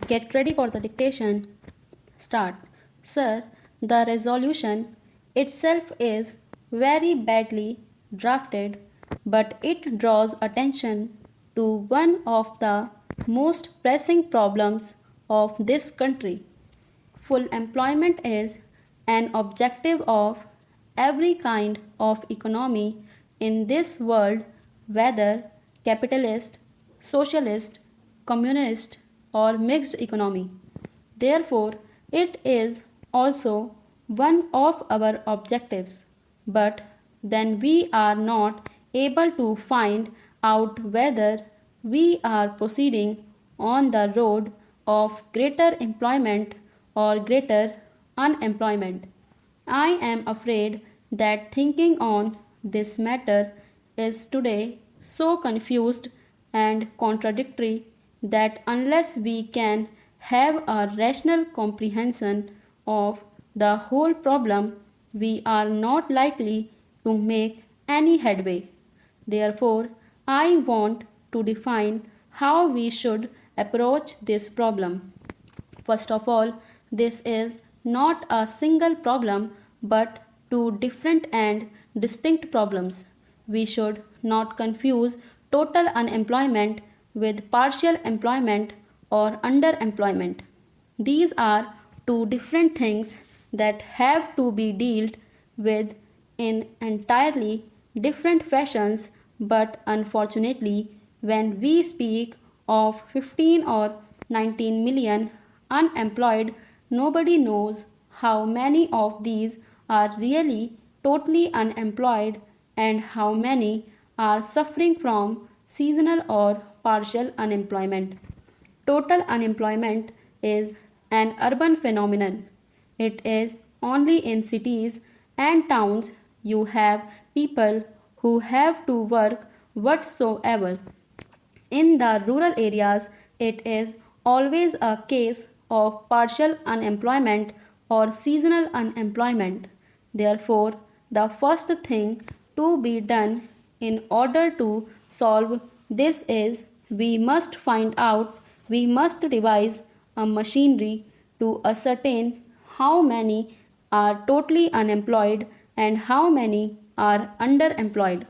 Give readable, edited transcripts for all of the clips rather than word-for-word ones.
Get ready for the dictation. Start. Sir, the resolution itself is very badly drafted, but it draws attention to one of the most pressing problems of this country. Full employment is an objective of every kind of economy in this world, whether capitalist, socialist, communist, or mixed economy. Therefore, it is also one of our objectives. But then we are not able to find out whether we are proceeding on the road of greater employment or greater unemployment. I am afraid that thinking on this matter is today so confused and contradictory that unless we can have a rational comprehension of the whole problem, we are not likely to make any headway. Therefore, I want to define how we should approach this problem. First of all, this is not a single problem but two different and distinct problems. We should not confuse total unemployment with partial employment or underemployment. These are two different things that have to be dealt with in entirely different fashions, but unfortunately, when we speak of 15 or 19 million unemployed, nobody knows how many of these are really totally unemployed and how many are suffering from seasonal or partial unemployment. Total unemployment is an urban phenomenon. It is only in cities and towns you have people who have to work whatsoever. In the rural areas, it is always a case of partial unemployment or seasonal unemployment. Therefore, the first thing to be done in order to solve this is we must devise a machinery to ascertain how many are totally unemployed and how many are underemployed.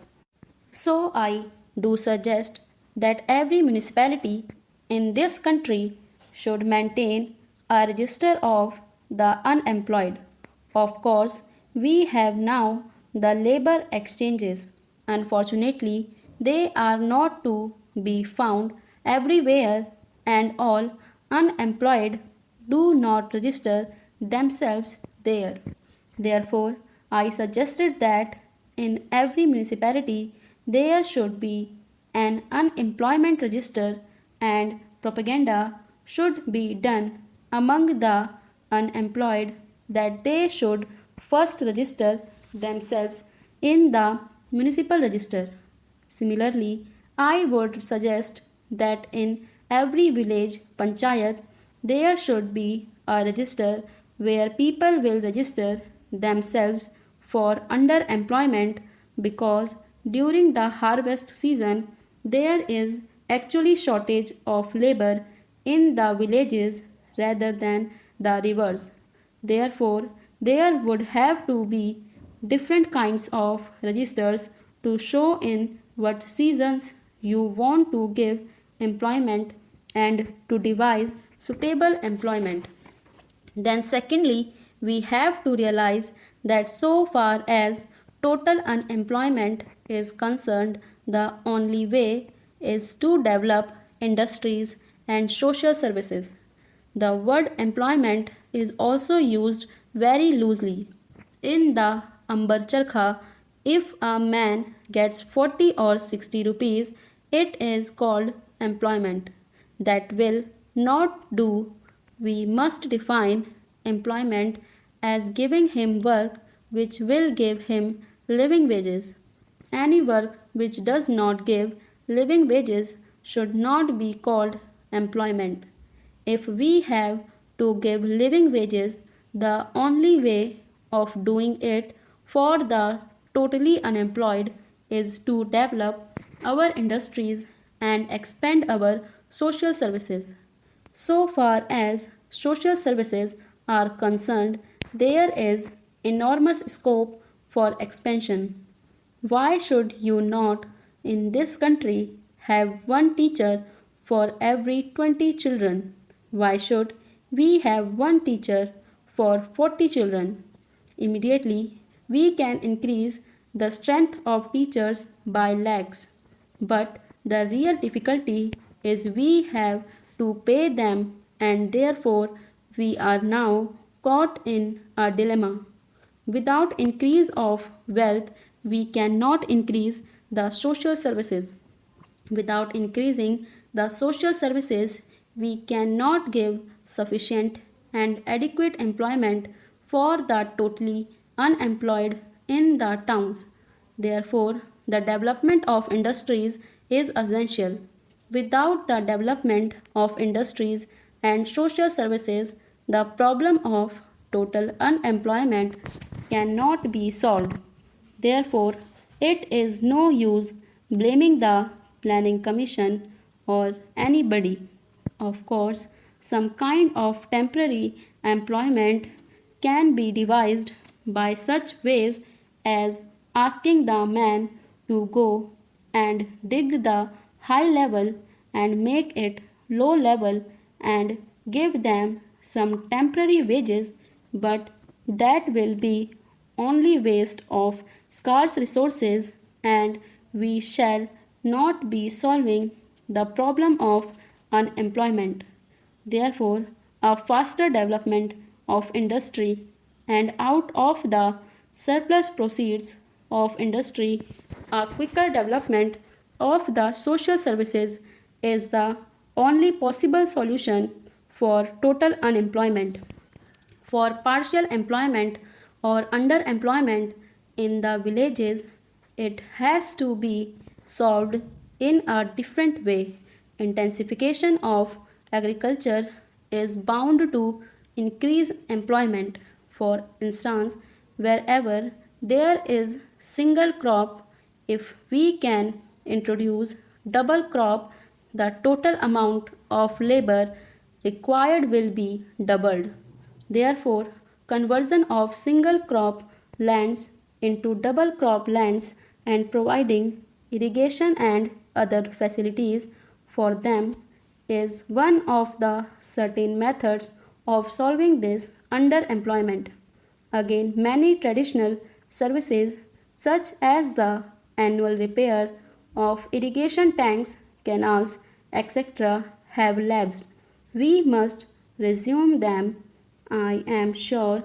So, I do suggest that every municipality in this country should maintain a register of the unemployed. Of course, we have now the labor exchanges. Unfortunately, they are not to be found everywhere, and all unemployed do not register themselves there. Therefore, I suggested that in every municipality there should be an unemployment register and propaganda should be done among the unemployed that they should first register themselves in the municipal register. Similarly, I would suggest that in every village panchayat there should be a register where people will register themselves for underemployment because during the harvest season there is actually shortage of labor in the villages rather than the reverse. Therefore, there would have to be different kinds of registers to show in what seasons you want to give employment and to devise suitable employment. Then, secondly, we have to realize that so far as total unemployment is concerned, the only way is to develop industries and social services. The word employment is also used very loosely. In the Ambar Charkha, if a man gets 40 or 60 rupees, it is called employment. That will not do. We must define employment as giving him work which will give him living wages. Any work which does not give living wages should not be called employment. If we have to give living wages, the only way of doing it for the totally unemployed is to develop our industries and expand our social services. So far as social services are concerned, there is enormous scope for expansion. Why should you not, in this country, have one teacher for every 20 children? Why should we have one teacher for 40 children? Immediately, we can increase the strength of teachers by lakhs. But the real difficulty is we have to pay them, and therefore we are now caught in a dilemma. Without increase of wealth, we cannot increase the social services. Without increasing the social services, we cannot give sufficient and adequate employment for the totally unemployed in the towns. Therefore, the development of industries is essential. Without the development of industries and social services, the problem of total unemployment cannot be solved. Therefore, it is no use blaming the Planning Commission or anybody. Of course, some kind of temporary employment can be devised by such ways as asking the man to go and dig the high level and make it low level and give them some temporary wages, but that will be only waste of scarce resources, and we shall not be solving the problem of unemployment. Therefore, a faster development of industry and out of the surplus proceeds of industry, a quicker development of the social services is the only possible solution for total unemployment. For partial employment or underemployment in the villages, it has to be solved in a different way. Intensification of agriculture is bound to increase employment. For instance, wherever there is single crop, if we can introduce double crop, the total amount of labor required will be doubled. Therefore, conversion of single crop lands into double crop lands and providing irrigation and other facilities for them is one of the certain methods of solving this underemployment. Again, many traditional services, such as the annual repair of irrigation tanks, canals, etc., have lapsed. We must resume them. I am sure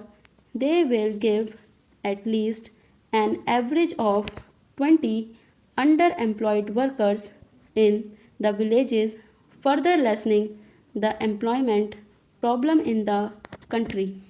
they will give at least an average of 20 underemployed workers in the villages, further lessening the employment problem in the country.